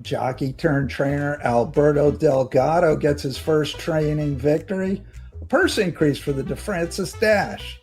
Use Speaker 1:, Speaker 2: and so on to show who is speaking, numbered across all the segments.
Speaker 1: Jockey turned trainer Alberto Delgado gets his first training victory. A purse increase for the DeFrancis Dash.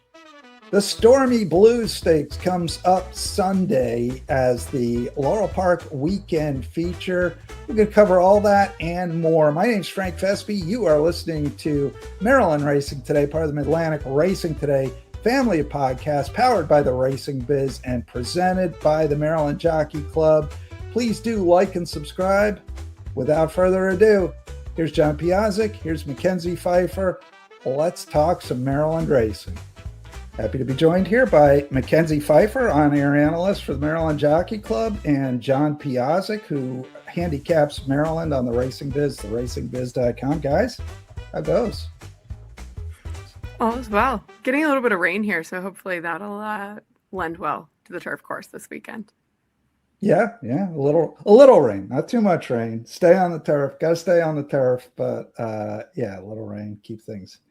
Speaker 1: The Stormy Blues Stakes comes up Sunday as the Laurel Park weekend feature. We're going to cover all that and more. My name's Frank Vespi. You are listening to Maryland Racing Today, part of the Midlantic Racing Today family of podcasts, powered by the Racing Biz and presented by the Maryland Jockey Club. Please do like and subscribe. Without further ado, here's John Piassek, here's Mackenzie Pfeiffer. Let's talk some Maryland racing. Happy to be joined here by Mackenzie Pfeiffer, on-air analyst for the Maryland Jockey Club, and John Piassek, who handicaps Maryland on the Racing Biz, the racingbiz.com. Guys, how goes?
Speaker 2: All is well. Getting a little bit of rain here, so hopefully that'll lend well to the turf course this weekend. Yeah,
Speaker 1: a little rain, not too much rain. Stay on the turf. Got to stay on the turf, but a little rain, keep things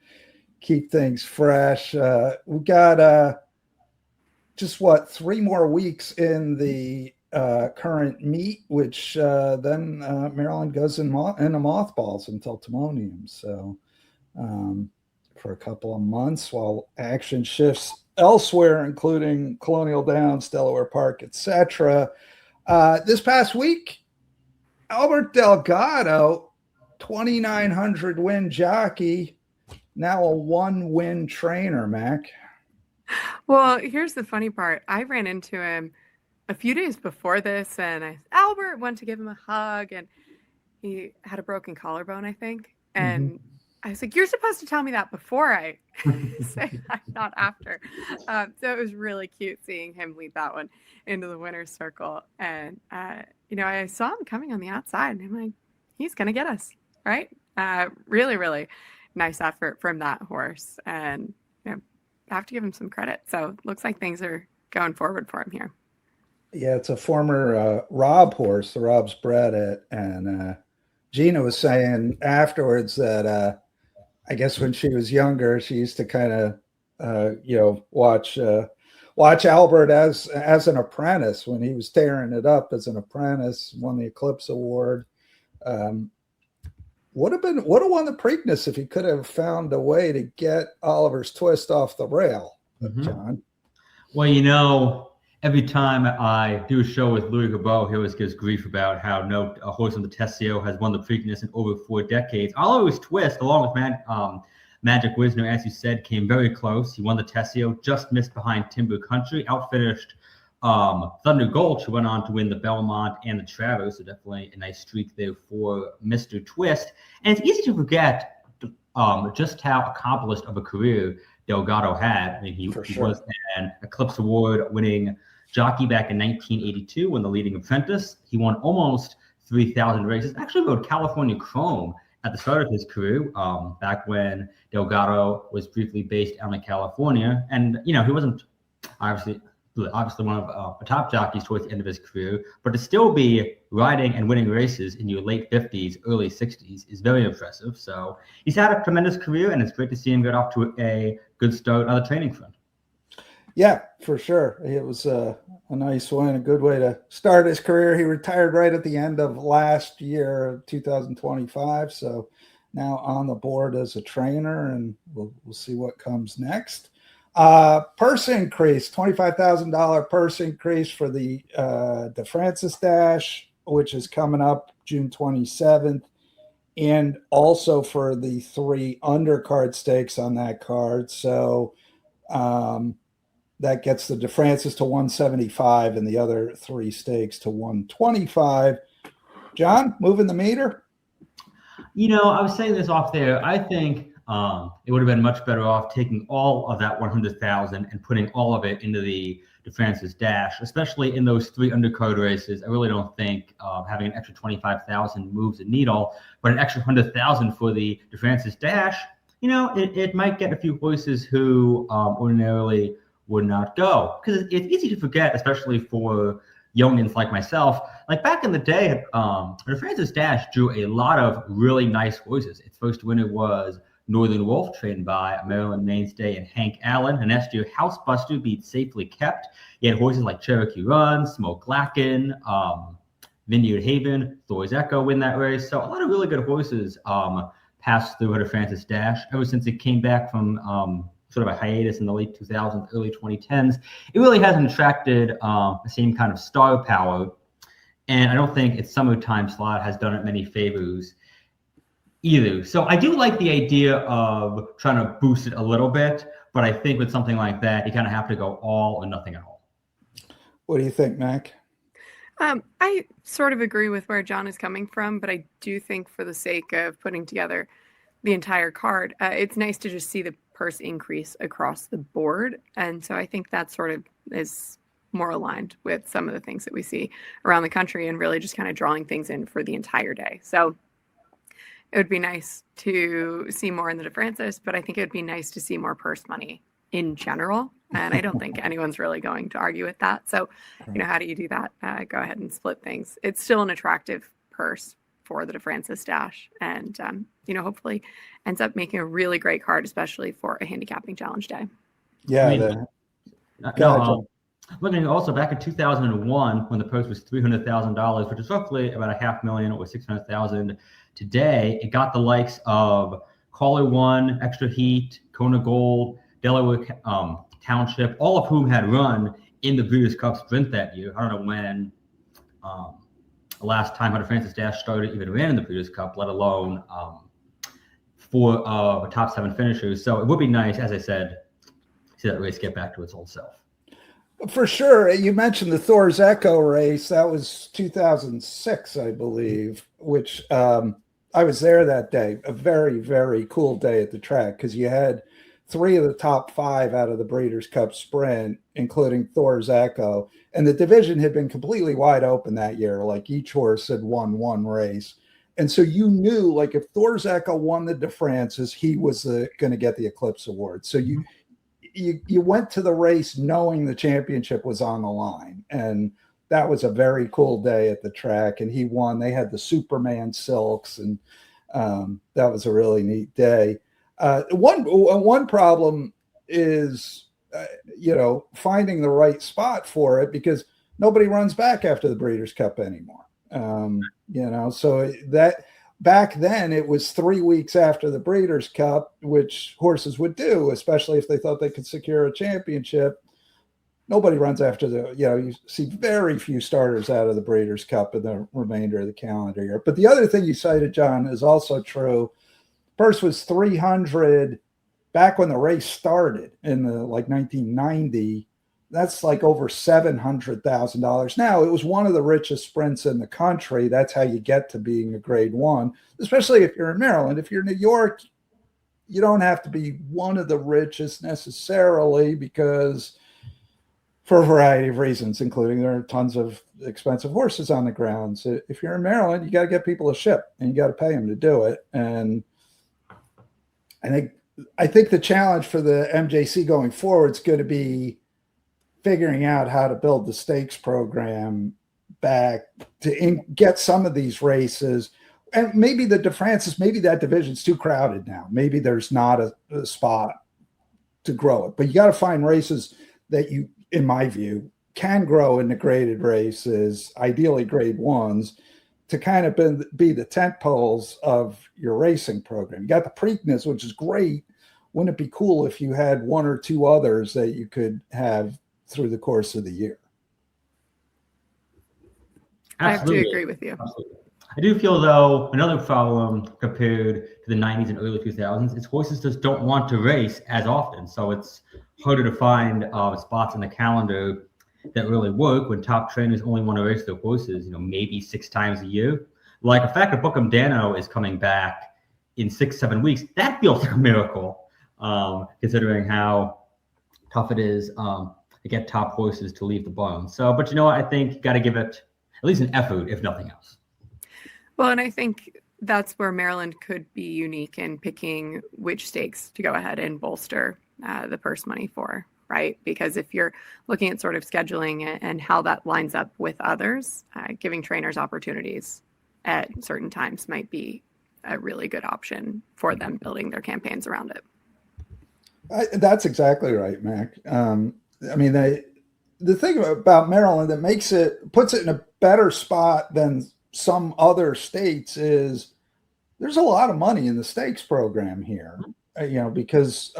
Speaker 1: fresh. We got just 3 more weeks in the current meet, which then Maryland goes into mothballs until Timonium. So for a couple of months while action shifts elsewhere, including Colonial Downs, Delaware Park, etc. This past week, Albert Delgado, 2,900 win jockey, now a 1-win trainer, Mac.
Speaker 2: Well, here's the funny part. I ran into him a few days before this, and Albert went to give him a hug, and he had a broken collarbone, I think. And I was like, you're supposed to tell me that before I say that, not after. So it was really cute seeing him lead that one into the winner's circle. And, I saw him coming on the outside, and I'm like, he's going to get us, right? Really, really nice effort from that horse. And I have to give him some credit. So it looks like things are going forward for him here.
Speaker 1: Yeah, it's a former Rob horse. The Rob's bred it. And Gina was saying afterwards that I guess when she was younger, she used to kind of, watch Albert as an apprentice when he was tearing it up as an apprentice, won the Eclipse Award. Would have won the Preakness if he could have found a way to get Oliver's Twist off the rail, John.
Speaker 3: Well, every time I do a show with Louis Gabeau, he always gives grief about how a horse on the Tessio has won the Preakness in over 4 decades. Oliver's Twist, along with Magic Wisner, as you said, came very close. He won the Tessio, just missed behind Timber Country, outfinished Thunder Gulch, who went on to win the Belmont and the Travers. So definitely a nice streak there for Mr. Twist. And it's easy to forget just how accomplished of a career Delgado had. I mean, he was an Eclipse Award winning jockey back in 1982 when the leading apprentice. He won almost 3,000 races. Actually rode California Chrome at the start of his career, back when Delgado was briefly based out in California. And, he wasn't obviously one of the top jockeys towards the end of his career, but to still be riding and winning races in your late 50s, early 60s is very impressive. So he's had a tremendous career, and it's great to see him get off to a good start on the training front.
Speaker 1: Yeah, for sure. It was a nice one, a good way to start his career. He retired right at the end of last year, 2025. So now on the board as a trainer, and we'll see what comes next. Purse increase, $25,000 purse increase for the DeFrancis Dash, which is coming up June 27th, and also for the 3 undercard stakes on that card. So that gets the DeFrancis to 175 and the other 3 stakes to 125. John, moving the meter?
Speaker 3: I was saying this off there. I think it would have been much better off taking all of that 100,000 and putting all of it into the DeFrancis Dash, especially in those 3 undercard races. I really don't think having an extra 25,000 moves the needle, but an extra 100,000 for the DeFrancis Dash, it might get a few horses who ordinarily would not go, because it's easy to forget, especially for youngins like myself. Like back in the day, DeFrancis Dash drew a lot of really nice horses. Its first winner was Northern Wolf, trained by a Maryland mainstay and Hank Allen. And next year, Housebuster beat Safely Kept. You had horses like Cherokee Run, Smoke Lacken, Vineyard Haven, Thor's Echo win that race. So a lot of really good horses passed through Hunter Francis Dash ever since it came back from sort of a hiatus in the late 2000s, early 2010s. It really hasn't attracted the same kind of star power. And I don't think its summertime slot has done it many favors either. So I do like the idea of trying to boost it a little bit, but I think with something like that, you kind of have to go all or nothing at all.
Speaker 1: What do you think, Mac?
Speaker 2: I sort of agree with where John is coming from, but I do think for the sake of putting together the entire card, it's nice to just see the purse increase across the board. And so I think that sort of is more aligned with some of the things that we see around the country and really just kind of drawing things in for the entire day. So it would be nice to see more in the De Francis, but I think it would be nice to see more purse money in general. And I don't think anyone's really going to argue with that. So, how do you do that? Go ahead and split things. It's still an attractive purse for the De Francis Dash. And, hopefully ends up making a really great card, especially for a handicapping challenge day.
Speaker 1: Yeah.
Speaker 3: Looking also back in 2001, when the purse was $300,000, which is roughly about $500,000 or $600,000 today, it got the likes of Caller One, Extra Heat, Kona Gold, Delaware Township, all of whom had run in the Breeders' Cup Sprint that year. I don't know when the last time Hunter Francis Dash started even ran in the Breeders' Cup, let alone 4 of the top 7 finishers. So it would be nice, as I said, to see that race get back to its old self.
Speaker 1: For sure. You mentioned the Thor's Echo race. That was 2006, I believe, which I was there that day. A very, very cool day at the track because you had 3 of the top 5 out of the Breeders' Cup Sprint, including Thor's Echo. And the division had been completely wide open that year. Like each horse had won one race. And so you knew, like, if Thor's Echo won the De Francis, he was going to get the Eclipse Award. So you went to the race knowing the championship was on the line. And that was a very cool day at the track. And he won. They had the Superman silks. And that was a really neat day. One problem is, finding the right spot for it because nobody runs back after the Breeders' Cup anymore. So that back then it was 3 weeks after the Breeders' Cup, which horses would do, especially if they thought they could secure a championship. Nobody runs after you see very few starters out of the Breeders' Cup in the remainder of the calendar year. But the other thing you cited, John, is also true. Purse was 300 back when the race started in the 1990. That's like over $700,000. Now, it was one of the richest sprints in the country. That's how you get to being a grade 1, especially if you're in Maryland. If you're in New York, you don't have to be one of the richest necessarily because for a variety of reasons, including there are tons of expensive horses on the ground. So if you're in Maryland, you got to get people a ship and you got to pay them to do it. And I think the challenge for the MJC going forward is going to be figuring out how to build the stakes program back to get some of these races. And maybe the De Francis, maybe that division's too crowded now. Maybe there's not a spot to grow it. But you got to find races that you, in my view, can grow into graded races, ideally grade 1s, to kind of be the tent poles of your racing program. You got the Preakness, which is great. Wouldn't it be cool if you had 1 or 2 others that you could have through the course of the year?
Speaker 3: Absolutely.
Speaker 2: I have to agree with you.
Speaker 3: Absolutely. I do feel, though, another problem compared to the 90s and early 2000s is horses just don't want to race as often. So it's harder to find spots in the calendar that really work when top trainers only want to race their horses, maybe 6 times a year. Like the fact that Bookham Dano is coming back in 6-7 weeks, that feels like a miracle, considering how tough it is to get top horses to leave the barn. So, but you know what? I think you got to give it at least an effort, if nothing else.
Speaker 2: Well, and I think that's where Maryland could be unique in picking which stakes to go ahead and bolster the purse money for, right? Because if you're looking at sort of scheduling and how that lines up with others, giving trainers opportunities at certain times might be a really good option for them building their campaigns around it.
Speaker 1: That's exactly right, Mac. The thing about Maryland that puts it in better spot than some other states is there's a lot of money in the stakes program here, because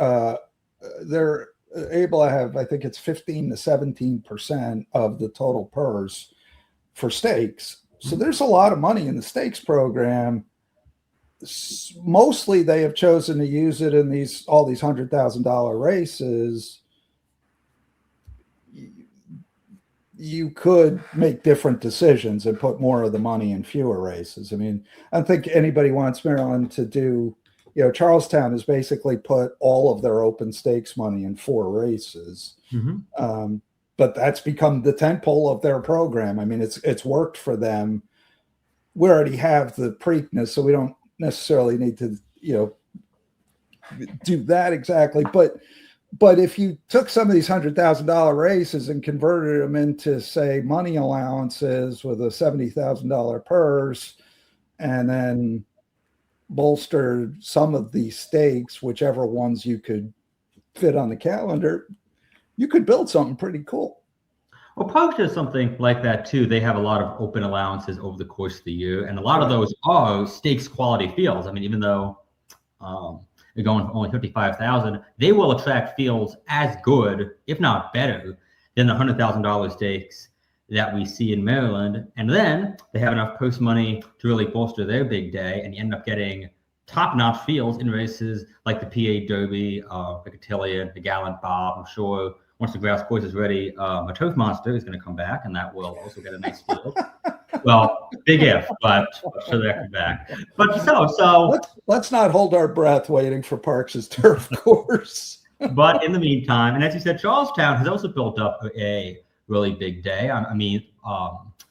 Speaker 1: they're able to have, I think it's 15 to 17% of the total purse for stakes. So there's a lot of money in the stakes program. Mostly they have chosen to use it in all these $100,000 races. You could make different decisions and put more of the money in fewer races. I mean, I don't think anybody wants Maryland to do, Charlestown has basically put all of their open stakes money in 4 races. But that's become the tentpole of their program. I mean, it's worked for them. We already have the Preakness, so we don't necessarily need to, do that exactly. But if you took some of these $100,000 races and converted them into, say, money allowances with a $70,000 purse, and then bolstered some of these stakes, whichever ones you could fit on the calendar, you could build something pretty cool.
Speaker 3: Well, Parks does something like that too. They have a lot of open allowances over the course of the year, and a lot of those are stakes quality fields. I mean, even though they're going for only 55,000, they will attract fields as good, if not better, than the $100,000 stakes that we see in Maryland. And then they have enough purse money to really bolster their big day, and you end up getting top-notch fields in races like the PA Derby, the Cotillion, the Gallant Bob. I'm sure once the grass course is ready, a Turf Monster is going to come back, and that will also get a nice field. Well, big if, but I'm sure they'll come back. But so
Speaker 1: let's not hold our breath waiting for Parks' turf course.
Speaker 3: But in the meantime, and as you said, Charlestown has also built up a really big day. I mean,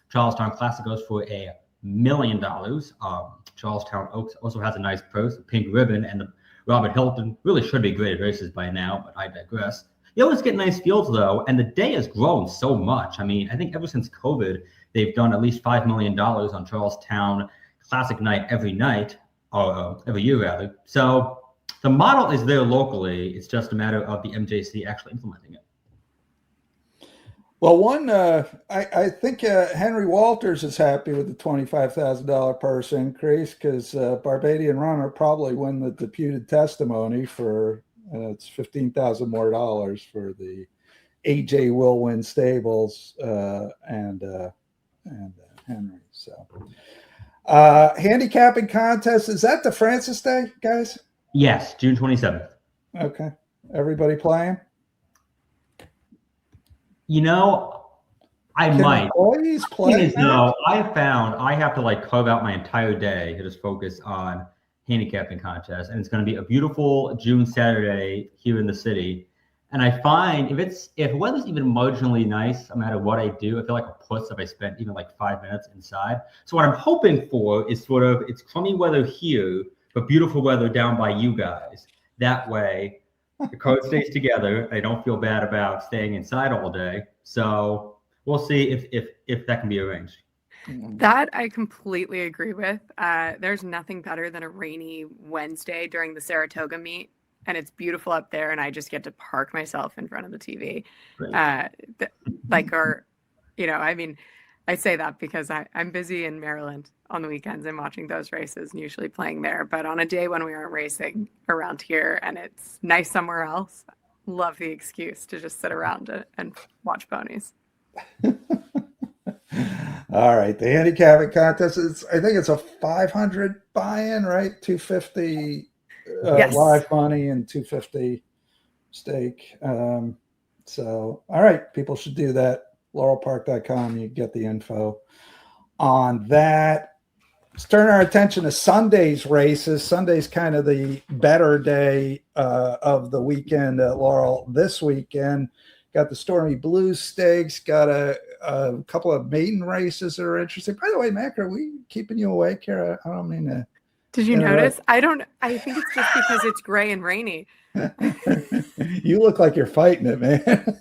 Speaker 3: Charlestown Classic goes for $1 million. Charlestown Oaks also has a nice purse, a pink ribbon, and the Robert Hilton really should be graded races by now, but I digress. You always get nice fields, though, and the day has grown so much. I mean, I think ever since COVID, they've done at least $5 million on Charlestown Classic night every night, or every year, rather. So the model is there locally. It's just a matter of the MJC actually implementing it.
Speaker 1: Well, I think Henry Walters is happy with the $25,000 purse increase because Barbadian Runner probably win the deputed testimony for it's $15,000 more dollars for the AJ Wilwin Stables and Henry. So handicapping contest, is that the Francis Day, guys?
Speaker 3: Yes, June 27th.
Speaker 1: Okay, everybody playing?
Speaker 3: I
Speaker 1: Can
Speaker 3: might.
Speaker 1: Employees play?
Speaker 3: No, I found I have to carve out my entire day to just focus on handicapping contest, and it's going to be a beautiful June Saturday here in the city. And I find if weather's even marginally nice, no matter what I do, I feel like a puss if I spend even 5 minutes inside. So what I'm hoping for is it's crummy weather here, but beautiful weather down by you guys. That way, the code stays together. I don't feel bad about staying inside all day. So we'll see if that can be arranged.
Speaker 2: That I completely agree with. There's nothing better than a rainy Wednesday during the Saratoga meet, and it's beautiful up there, and I just get to park myself in front of the TV. I say that because I'm busy in Maryland on the weekends and watching those races and usually playing there. But on a day when we aren't racing around here and it's nice somewhere else, love the excuse to just sit around and watch ponies.
Speaker 1: All right, the handicapping contest I think it's a 500 buy-in, right? 250
Speaker 2: yes.
Speaker 1: Live money and 250 stake. So, all right, people should do that. LaurelPark.com. You get the info on that. Let's turn our attention to Sunday's races. Sunday's kind of the better day of the weekend at Laurel this weekend. Got the Stormy Blues Stakes, got a couple of maiden races that are interesting. By the way, Mac, are we keeping you awake here? I don't mean to.
Speaker 2: Did you notice? I think it's just because it's gray and rainy.
Speaker 1: You look like you're fighting it, man.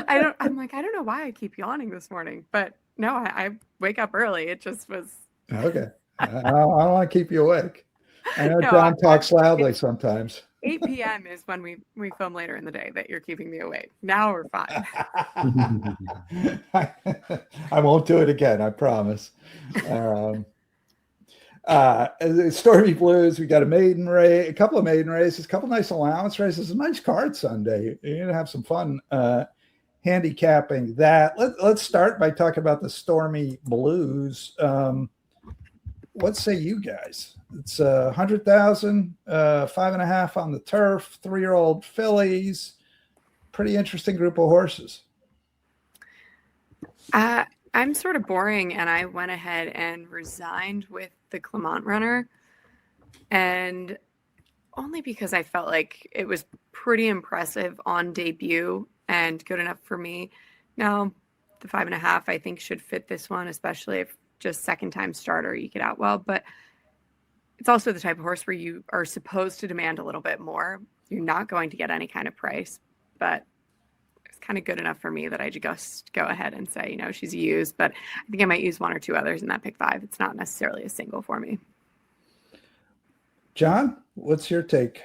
Speaker 2: I don't know why I keep yawning this morning, but no, I wake up early. It just was.
Speaker 1: Okay. I don't want to keep you awake. I know John talks loudly sometimes.
Speaker 2: 8 p.m. is when we film later in the day that you're keeping me awake. Now we're fine.
Speaker 1: I won't do it again. I promise. Stormy Blues. We got a maiden race, a couple of maiden races, a couple nice allowance races, a nice card Sunday. You're gonna have some fun handicapping that. Let's start by talking about the Stormy Blues. What say you guys? It's 100,000, 5.5 on the turf, 3-year-old fillies. Pretty interesting group of horses.
Speaker 2: I'm sort of boring, and I went ahead and resigned with the Clement runner, and only because I felt like it was pretty impressive on debut and good enough for me. Now, the 5.5 I think should fit this one, especially if just second-time starter you get out well. But it's also the type of horse where you are supposed to demand a little bit more. You're not going to get any kind of price, but it's kind of good enough for me that I just go ahead and say, she's used, but I think I might use one or two others in that pick 5. It's not necessarily a single for me.
Speaker 1: John, what's your take?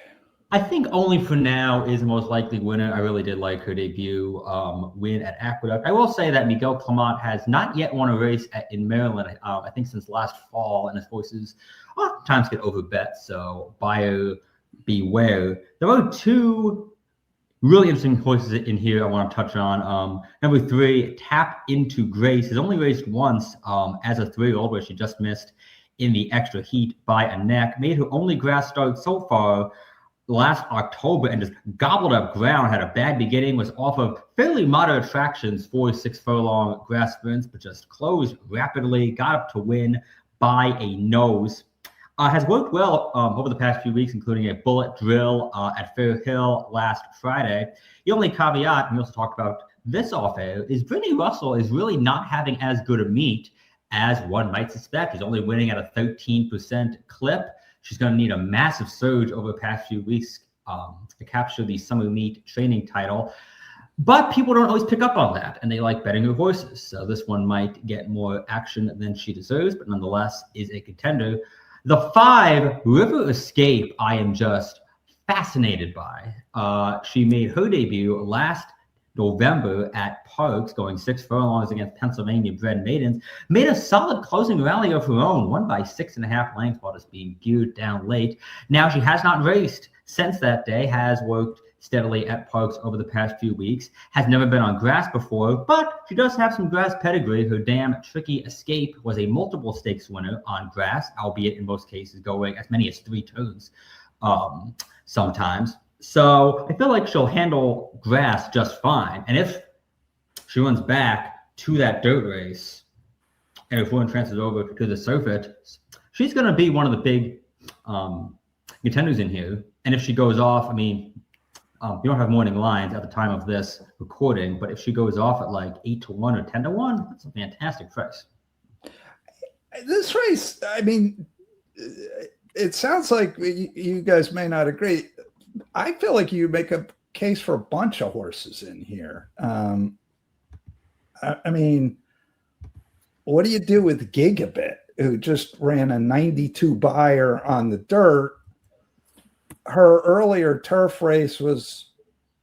Speaker 3: I think Only for Now is the most likely winner. I really did like her debut win at Aqueduct. I will say that Miguel Clement has not yet won a race in Maryland, I think since last fall, and his horses oftentimes get overbet, so buyer beware. There are 2 really interesting horses in here I want to touch on. Number 3, Tap Into Grace, has only raced once as a 3-year-old, where she just missed in the extra heat by a neck. Made her only grass start so far last October and just gobbled up ground, had a bad beginning, was off of fairly moderate tractions, 4-6 furlong grass sprints, but just closed rapidly, got up to win by a nose. Has worked well over the past few weeks, including a bullet drill at Fair Hill last Friday. The only caveat, and we also talked about this off air, is Brittany Russell is really not having as good a meet as one might suspect. She's only winning at a 13% clip. She's going to need a massive surge over the past few weeks to capture the summer meet training title. But people don't always pick up on that, and they like betting her horses. So this one might get more action than she deserves, but nonetheless is a contender. The 5, River Escape, I am just fascinated by. She made her debut last November at Parks, going 6 furlongs against Pennsylvania-bred maidens, made a solid closing rally of her own, won by 6.5 lengths while just being geared down late. Now she has not raced since that day, has worked steadily at Parks over the past few weeks, has never been on grass before, but she does have some grass pedigree. Her Damn Tricky Escape was a multiple stakes winner on grass, albeit in most cases going as many as 3 turns sometimes. So I feel like she'll handle grass just fine. And if she runs back to that dirt race, and if one transfers over to the surface, she's going to be one of the big contenders in here. And if she goes off, you don't have morning lines at the time of this recording, but if she goes off at like 8-1 or 10-1, that's a fantastic price.
Speaker 1: This race, it sounds like you guys may not agree. I feel like you make a case for a bunch of horses in here. What do you do with Gigabit, who just ran a 92 buyer on the dirt? Her earlier turf race was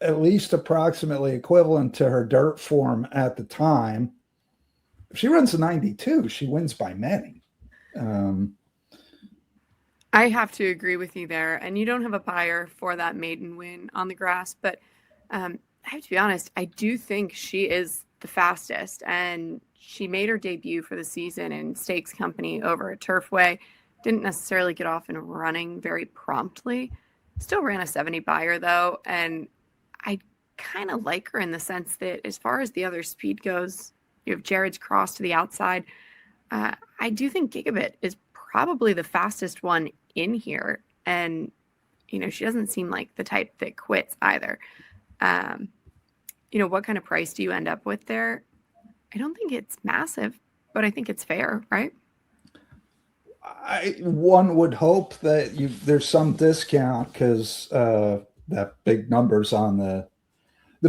Speaker 1: at least approximately equivalent to her dirt form at the time. If she runs a 92, she wins by many.
Speaker 2: I have to agree with you there. And you don't have a buyer for that maiden win on the grass, but I have to be honest, I do think she is the fastest, and she made her debut for the season in Stakes Company over at Turfway. Didn't necessarily get off and running very promptly. Still ran a 70 buyer though, and I kind of like her in the sense that as far as the other speed goes, you have Jared's Cross to the outside. I do think Gigabit is probably the fastest one in here, and she doesn't seem like the type that quits either. What kind of price do you end up with there? I don't think it's massive, but I think it's fair, right?
Speaker 1: One would hope that there's some discount because that big numbers on the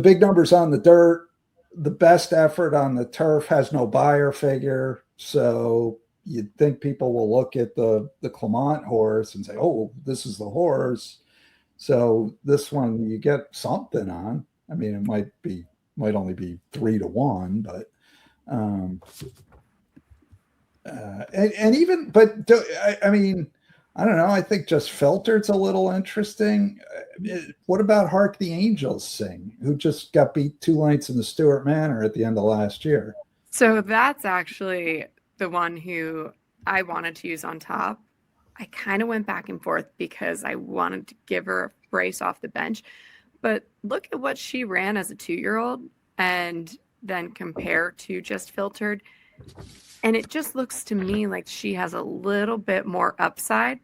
Speaker 1: big numbers on the dirt, the best effort on the turf has no buyer figure. So you'd think people will look at the Clement horse and say, oh, this is the horse. So this one you get something on. It might only be 3-1, but And even, but I mean, I don't know. I think just Filtered's a little interesting. What about Hark the Angels Sing, who just got beat 2 lengths in the Stuart Manor at the end of last year?
Speaker 2: So that's actually the one who I wanted to use on top. I kind of went back and forth because I wanted to give her a brace off the bench. But look at what she ran as a 2-year-old and then compare to Just Filtered. And it just looks to me like she has a little bit more upside.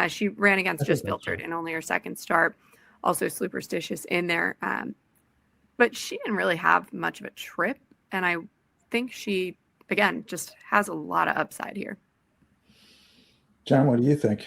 Speaker 2: She ran against Just Filtered in only her second start. Also Superstitious in there. But she didn't really have much of a trip. And I think she, again, just has a lot of upside here.
Speaker 1: John, what do you think?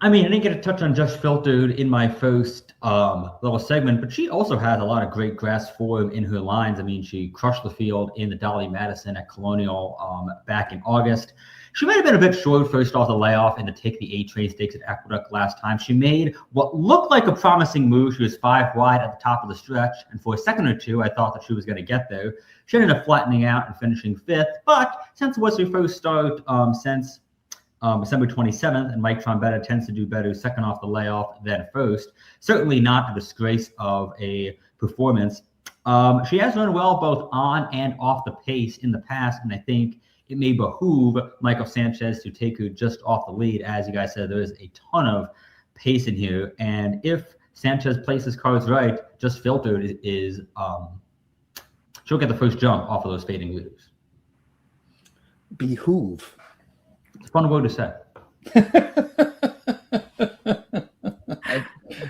Speaker 3: I mean, I didn't get a touch on Just Filtered in my first little segment, but she also has a lot of great grass form in her lines. I mean, she crushed the field in the Dolly Madison at Colonial back in August. She might have been a bit short first off the layoff and to take the A-Train Stakes at Aqueduct last time. She made what looked like a promising move. She was 5 wide at the top of the stretch, and for a second or two, I thought that she was going to get there. She ended up flattening out and finishing 5th, but since it was her first start since December 27th, and Mike Trombetta tends to do better second off the layoff than first. Certainly not a disgrace of a performance. She has run well both on and off the pace in the past, and I think it may behoove Michael Sanchez to take her just off the lead. As you guys said, there is a ton of pace in here, and if Sanchez plays his cards right, Just Filtered is she'll get the first jump off of those fading leaders.
Speaker 1: Behoove.
Speaker 3: It's a fun word to say.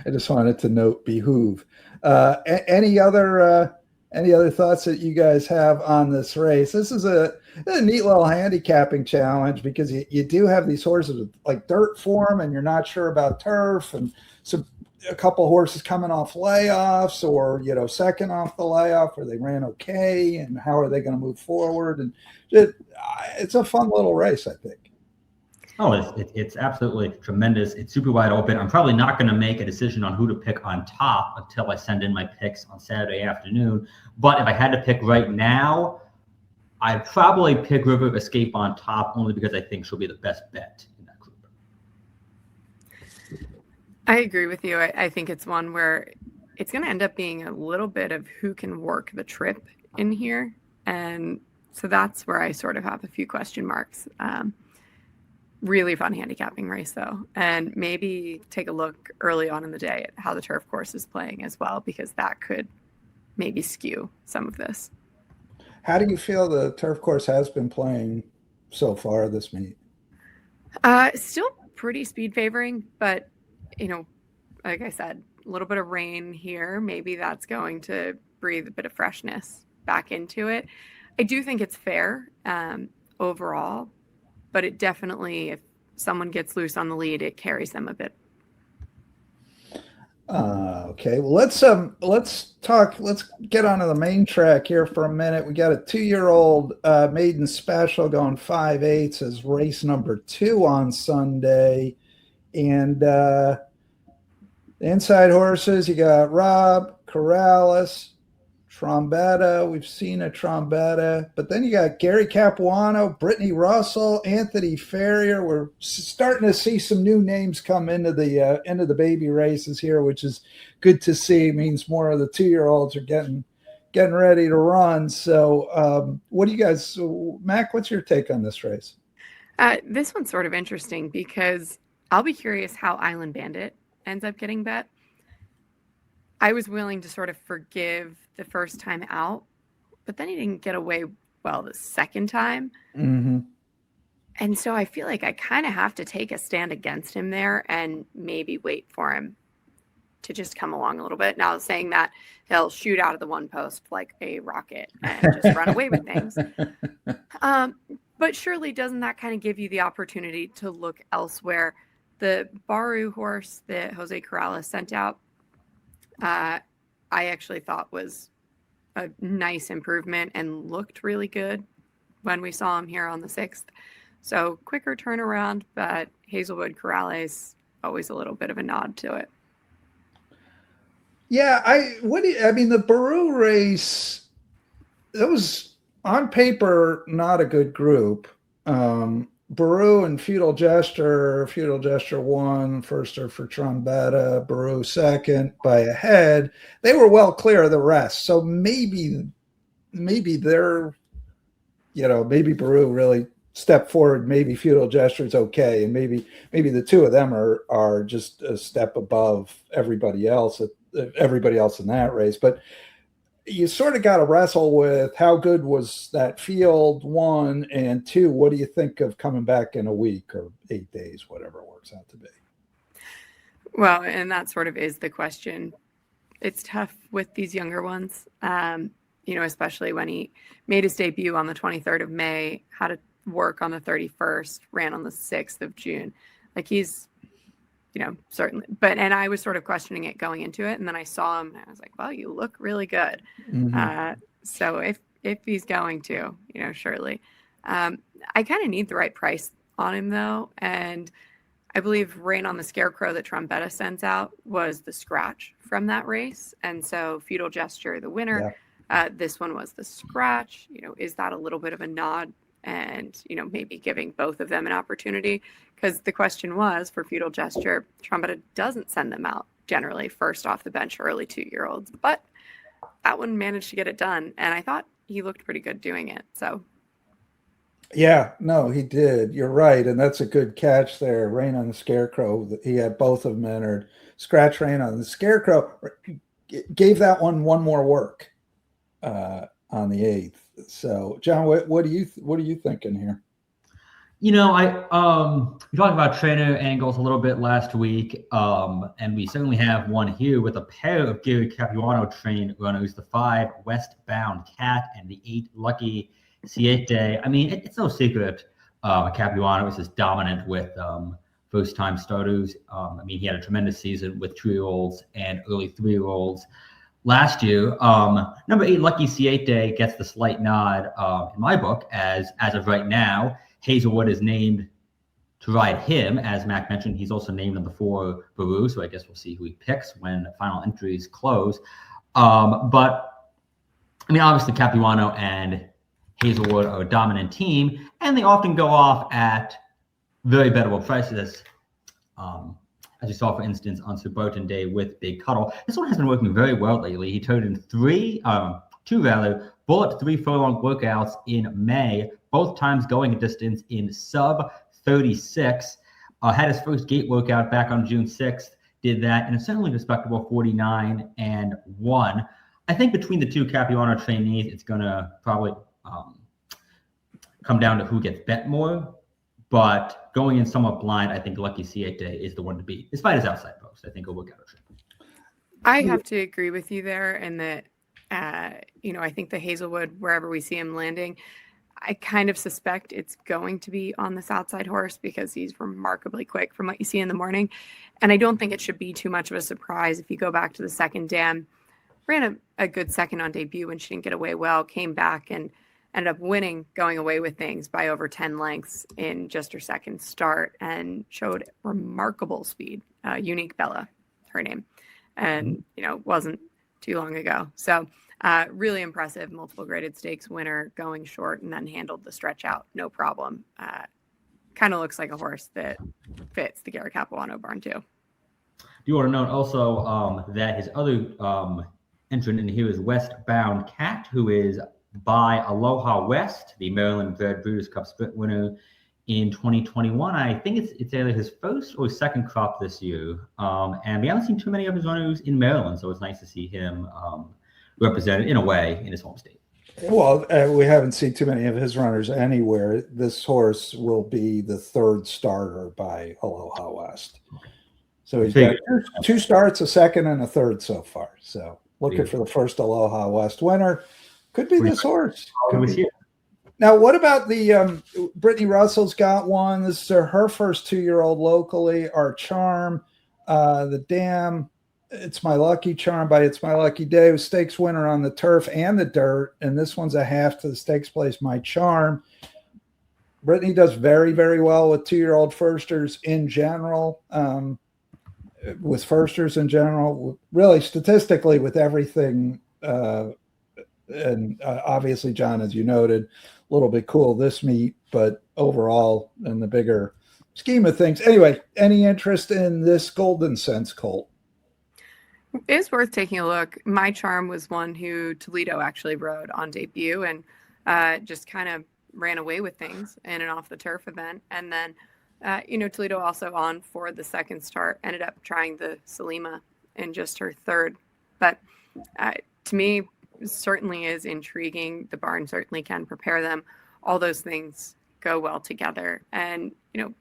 Speaker 1: I just wanted to note behoove. Any other thoughts that you guys have on this race? This is a neat little handicapping challenge because you do have these horses with like dirt form and you're not sure about turf, and so a couple horses coming off layoffs or second off the layoff where they ran okay, and how are they going to move forward? And it's a fun little race, I think.
Speaker 3: Oh, it's absolutely tremendous. It's super wide open. I'm probably not going to make a decision on who to pick on top until I send in my picks on Saturday afternoon. But if I had to pick right now, I'd probably pick River of Escape on top only because I think she'll be the best bet in that group.
Speaker 2: I agree with you. I think it's one where it's going to end up being a little bit of who can work the trip in here. And so that's where I sort of have a few question marks. Really fun handicapping race, though. And maybe take a look early on in the day at how the turf course is playing as well, because that could maybe skew some of this.
Speaker 1: How do you feel the turf course has been playing so far this meet?
Speaker 2: Still pretty speed favoring, but, like I said, a little bit of rain here. Maybe that's going to breathe a bit of freshness back into it. I do think it's fair overall, but it definitely, if someone gets loose on the lead, it carries them a bit.
Speaker 1: Okay, well, let's get onto the main track here for a minute. We got a 2-year-old maiden special going 5/8 as race number 2 on Sunday. And the inside horses, you got Rob, Corrales, Trombetta. We've seen a Trombetta, but then you got Gary Capuano, Brittany Russell, Anthony Ferrier. We're starting to see some new names come into the baby races here, which is good to see. It means more of the 2-year-olds are getting ready to run. So, what do you guys, Mac? What's your take on this race?
Speaker 2: This one's sort of interesting because I'll be curious how Island Bandit ends up getting bet. I was willing to sort of forgive the first time out, but then he didn't get away well the second time.
Speaker 1: Mm-hmm.
Speaker 2: And so I feel like I kind of have to take a stand against him there and maybe wait for him to just come along a little bit. Now, saying that, he'll shoot out of the one post like a rocket and just run away with things. But surely doesn't that kind of give you the opportunity to look elsewhere? The Baru horse that Jose Corrales sent out, I actually thought was a nice improvement and looked really good when we saw him here on the 6th. So quicker turnaround, but Hazelwood Corrales, always a little bit of a nod to it.
Speaker 1: Yeah, the Baru race, that was on paper, not a good group. Baru and Feudal Gesture won, Firster for Trombetta, Baru second by a head. They were well clear of the rest. So maybe they're, maybe Baru really stepped forward. Maybe Feudal Gesture is okay. And maybe the two of them are just a step above everybody else in that race. But you sort of got to wrestle with how good was that field, one, and two, what do you think of coming back in a week or 8 days, whatever it works out to be?
Speaker 2: Well, and that sort of is the question. It's tough with these younger ones, especially when he made his debut on the 23rd of May, had to work on the 31st, ran on the 6th of June. Like he's, certainly, and I was sort of questioning it going into it. And then I saw him and I was like, well, you look really good. Mm-hmm. So if he's going to, surely, I kind of need the right price on him though. And I believe Rain on the Scarecrow that Trombetta sends out was the scratch from that race. And so Feudal Gesture, the winner, this one was the scratch. Is that a little bit of a nod? And, maybe giving both of them an opportunity, because the question was for Feudal Gesture, Trombetta doesn't send them out generally first off the bench early 2-year-olds, but that one managed to get it done. And I thought he looked pretty good doing it. So.
Speaker 1: Yeah, no, he did. You're right. And that's a good catch there. Rain on the Scarecrow. He had both of them entered. Scratch Rain on the Scarecrow gave that one more work on the 8th. So, John, what are you thinking here?
Speaker 3: We talked about trainer angles a little bit last week, and we certainly have one here with a pair of Gary Capuano trained runners, the 5 Westbound Cat and the 8 Lucky Siete. I mean, it's no secret Capuano is just dominant with first-time starters. He had a tremendous season with 2-year-olds and early 3-year-olds. Last year, number 8 Lucky Siete gets the slight nod in my book, as of right now. Hazelwood is named to ride him. As Mac mentioned, he's also named number 4 Baru, so I guess we'll see who he picks when final entries close. But obviously Capuano and Hazelwood are a dominant team, and they often go off at very bettable prices. As you saw, for instance, on Suburban Day with Big Cuddle. This one has been working very well lately. He turned in 2 bullet 3 furlong workouts in May, both times going a distance in sub 36. Had his first gate workout back on June 6th, did that in a certainly respectable 49-1. I think between the two Capuano trainees, it's going to probably come down to who gets bet more. But going in somewhat blind, I think Lucky Siete is the one to beat. Despite his outside post, I think he'll work out okay.
Speaker 2: I have to agree with you there in that, I think the Hazelwood, wherever we see him landing, I kind of suspect it's going to be on this outside horse because he's remarkably quick from what you see in the morning. And I don't think it should be too much of a surprise if you go back to the second dam. Ran a good second on debut when she didn't get away well, came back and ended up winning, going away with things by over 10 lengths in just her second start, and showed remarkable speed. Unique Bella, her name, and wasn't too long ago. So really impressive, multiple graded stakes winner, going short and then handled the stretch out, no problem. Kind of looks like a horse that fits the Gary Capuano barn too.
Speaker 3: Do you want to note also that his other entrant in here is Westbound Cat, who is by Aloha West, the Maryland Bred Breeders' Cup Sprint winner in 2021. I think it's either his first or second crop this year. And we haven't seen too many of his runners in Maryland, so it's nice to see him represented in a way in his home state.
Speaker 1: Well, we haven't seen too many of his runners anywhere. This horse will be the 3rd starter by Aloha West. So he's got 2 starts, a second and a 3rd so far. So looking for the first Aloha West winner. Could be this horse. Now, what about the Brittany Russell's got one? This is her first 2-year-old locally. Our Charm, the Dam. It's My Lucky Charm by It's My Lucky Day, was stakes winner on the turf and the dirt, and this one's a half to the stakes place, My Charm. Brittany does very, very well with 2-year-old firsters in general, really statistically with everything and obviously, John, as you noted, a little bit cool this meet, but overall, in the bigger scheme of things. Anyway, any interest in this Golden Sense colt?
Speaker 2: It's worth taking a look. My Charm was one who Toledo actually rode on debut and just kind of ran away with things in an off the turf event. And then, Toledo also on for the second start ended up trying the Salima in just her third. But to me, certainly is intriguing. The barn certainly can prepare them. All those things go well together. And,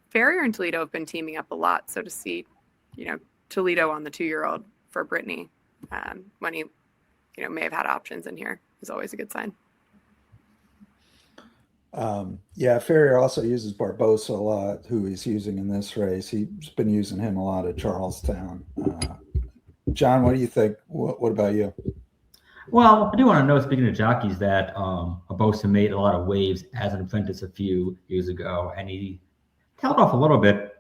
Speaker 2: Farrier and Toledo have been teaming up a lot. So to see, Toledo on the 2-year-old for Brittany when he, may have had options in here is always a good sign.
Speaker 1: Farrier also uses Barbosa a lot, who he's using in this race. He's been using him a lot at Charlestown. John, what do you think? What about you?
Speaker 3: Well, I do want to know, speaking of jockeys, that Barbosa made a lot of waves as an apprentice a few years ago, and he tailed off a little bit,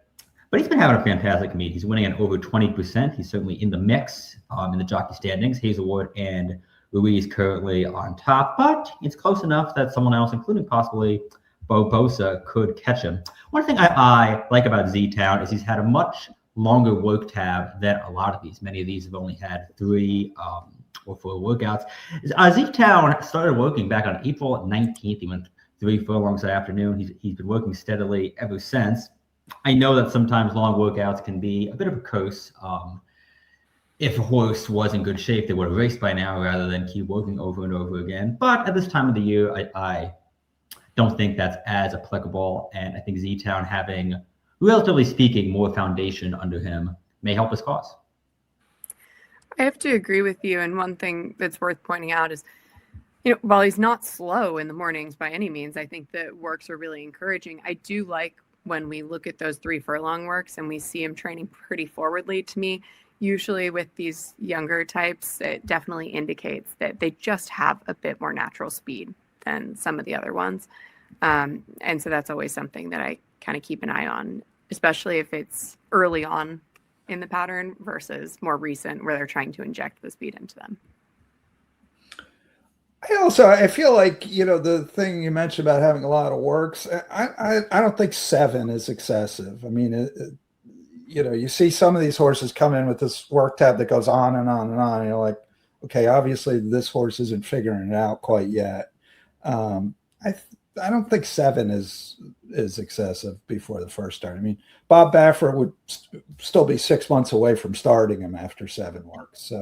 Speaker 3: but he's been having a fantastic meet. He's winning at over 20%. He's certainly in the mix in the jockey standings. Hazelwood and Ruiz currently on top, but it's close enough that someone else, including possibly Barbosa, could catch him. One thing I like about Z-Town is he's had a much longer work tab than a lot of these. Many of these have only had 3 or 4 workouts. Z-Town started working back on April 19th. He went 3 furlongs that afternoon. He's been working steadily ever since. I know that sometimes long workouts can be a bit of a curse. If a horse was in good shape, they would have raced by now rather than keep working over and over again. But at this time of the year, I don't think that's as applicable. And I think Z-Town having, relatively speaking, more foundation under him may help his cause.
Speaker 2: I have to agree with you. And one thing that's worth pointing out is, while he's not slow in the mornings by any means, I think the works are really encouraging. I do like when we look at those 3 furlong works and we see him training pretty forwardly. To me, usually with these younger types, it definitely indicates that they just have a bit more natural speed than some of the other ones. And so that's always something that I kind of keep an eye on, especially if it's early on in the pattern versus more recent where they're trying to inject the speed into them.
Speaker 1: I feel like, the thing you mentioned about having a lot of works, I don't think 7 is excessive. I mean, you see some of these horses come in with this work tab that goes on and on and on. And you're like, okay, obviously this horse isn't figuring it out quite yet. I don't think 7 is excessive before the first start. I mean, Bob Baffert would still be 6 months away from starting him after 7 works.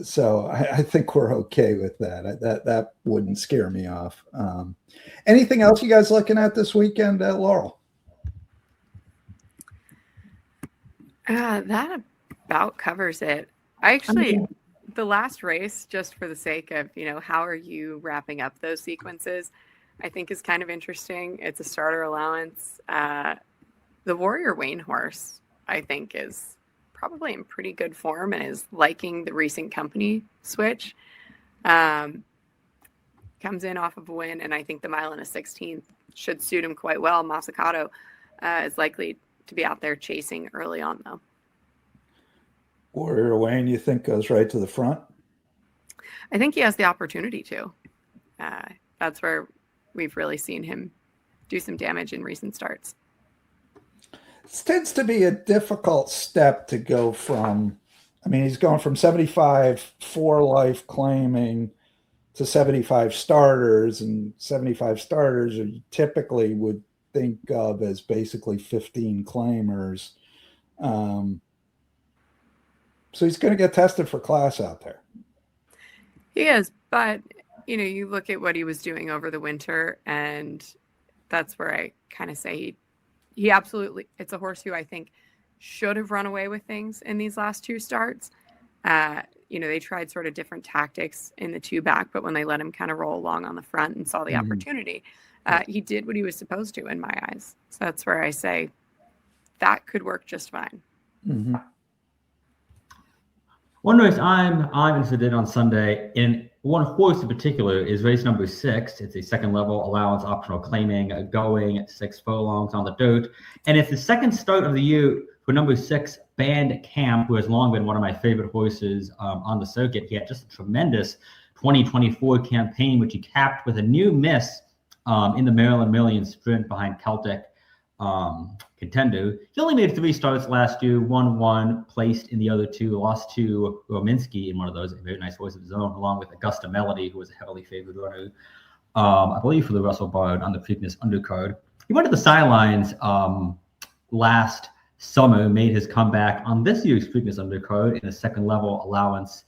Speaker 1: So I think we're okay with that. That wouldn't scare me off. Anything else you guys looking at this weekend at Laurel?
Speaker 2: That about covers it. The last race, just for the sake of, how are you wrapping up those sequences, I think is kind of interesting. It's a starter allowance. The Warrior Wayne horse, I think, is probably in pretty good form and is liking the recent company switch. Comes in off of a win, and I think the 1 1/16 should suit him quite well. Masicato is likely to be out there chasing early on, though.
Speaker 1: Warrior Wayne, you think goes right to the front?
Speaker 2: I think he has the opportunity to. That's where we've really seen him do some damage in recent starts.
Speaker 1: It tends to be a difficult step to go from. I mean, he's going from 75 for life claiming to 75 starters, and 75 starters you typically would think of as basically 15 claimers. So he's going to get tested for class out there.
Speaker 2: He is, but you look at what he was doing over the winter, and that's where I kind of say he absolutely, it's a horse who I think should have run away with things in these last 2 starts. They tried sort of different tactics in the 2 back, but when they let him kind of roll along on the front and saw the opportunity, he did what he was supposed to in my eyes. So that's where I say that could work just fine.
Speaker 1: Mm-hmm.
Speaker 3: One race I'm interested in on Sunday, in one horse in particular, is race number 6. It's a second level allowance optional claiming, going 6 furlongs on the dirt. And it's the second start of the year for number 6, Band Camp, who has long been one of my favorite horses on the circuit. He had just a tremendous 2024 campaign, which he capped with a new miss in the Maryland Million Sprint behind Celtic contender. He only made 3 starts last year, won 1, placed in the other 2, lost to Rominski in one of those, a very nice horse of his own, along with Augusta Melody, who was a heavily favored runner, I believe, for the Russell Bard on the Preakness undercard. He went to the sidelines last summer, made his comeback on this year's Preakness undercard in a second level allowance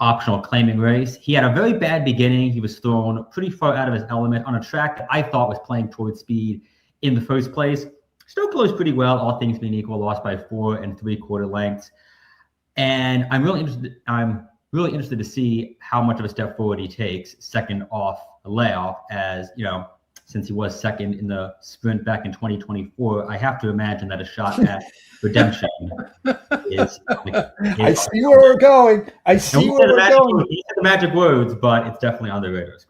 Speaker 3: optional claiming race. He had a very bad beginning. He was thrown pretty far out of his element on a track that I thought was playing towards speed in the first place. Still closed pretty well, all things being equal, lost by 4 3/4 lengths. And I'm really interested to see how much of a step forward he takes second off a layoff, as since he was second in the sprint back in 2024, I have to imagine that a shot at redemption is.
Speaker 1: I see where we're going. I see where we're going.
Speaker 3: He said the magic words, but it's definitely on the radar screen.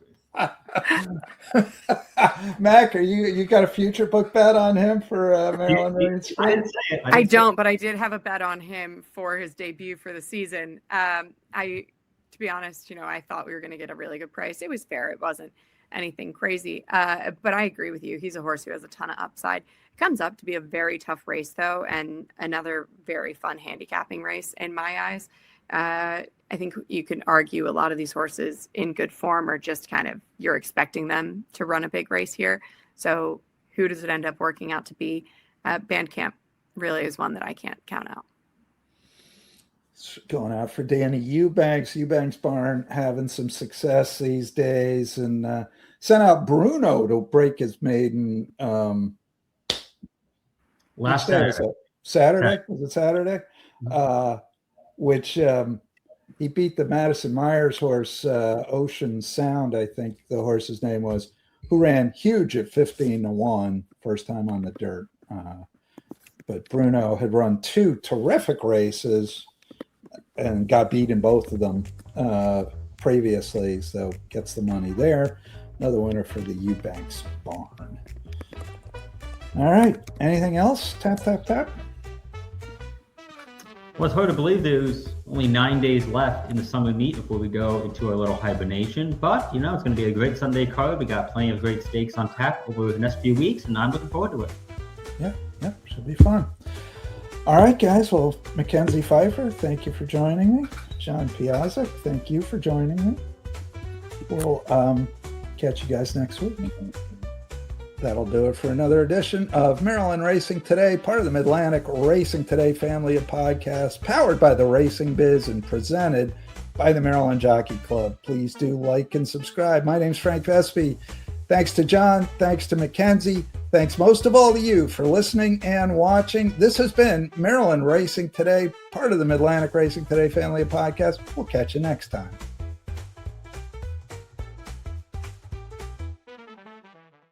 Speaker 1: Mac, you got a future book bet on him for Maryland Marine Sprint?
Speaker 2: I don't, but I did have a bet on him for his debut for the season. To be honest, I thought we were going to get a really good price. It was fair. It wasn't anything crazy. But I agree with you. He's a horse who has a ton of upside. It comes up to be a very tough race, though, and another very fun handicapping race in my eyes. I think you can argue a lot of these horses in good form are just kind of, you're expecting them to run a big race here. So who does it end up working out to be? Bandcamp really is one that I can't count out.
Speaker 1: It's going out for Danny Eubanks. Eubanks Barn having some success these days, and sent out Bruno to break his maiden
Speaker 3: last Saturday.
Speaker 1: Saturday? Was it Saturday? Which he beat the Madison Myers horse, Ocean Sound, I think the horse's name was, who ran huge at 15-1, first time on the dirt. But Bruno had run 2 terrific races and got beat in both of them previously, so gets the money there. Another winner for the Eubanks Barn. All right. Anything else? Tap, tap, tap.
Speaker 3: Well, it's hard to believe there's only 9 days left in the summer meet before we go into our little hibernation. But, it's going to be a great Sunday card. We got plenty of great stakes on tap over the next few weeks, and I'm looking forward to it. Yeah, should be fun. All right, guys. Well, Mackenzie Pfeiffer, thank you for joining me. John Piassek, thank you for joining me. We'll catch you guys next week. That'll do it for another edition of Maryland Racing Today, part of the Midlantic Racing Today family of podcasts, powered by the Racing Biz and presented by the Maryland Jockey Club. Please do like and subscribe. My name's Frank Vespi. Thanks to John. Thanks to Mackenzie. Thanks most of all to you for listening and watching. This has been Maryland Racing Today, part of the Midlantic Racing Today family of podcasts. We'll catch you next time.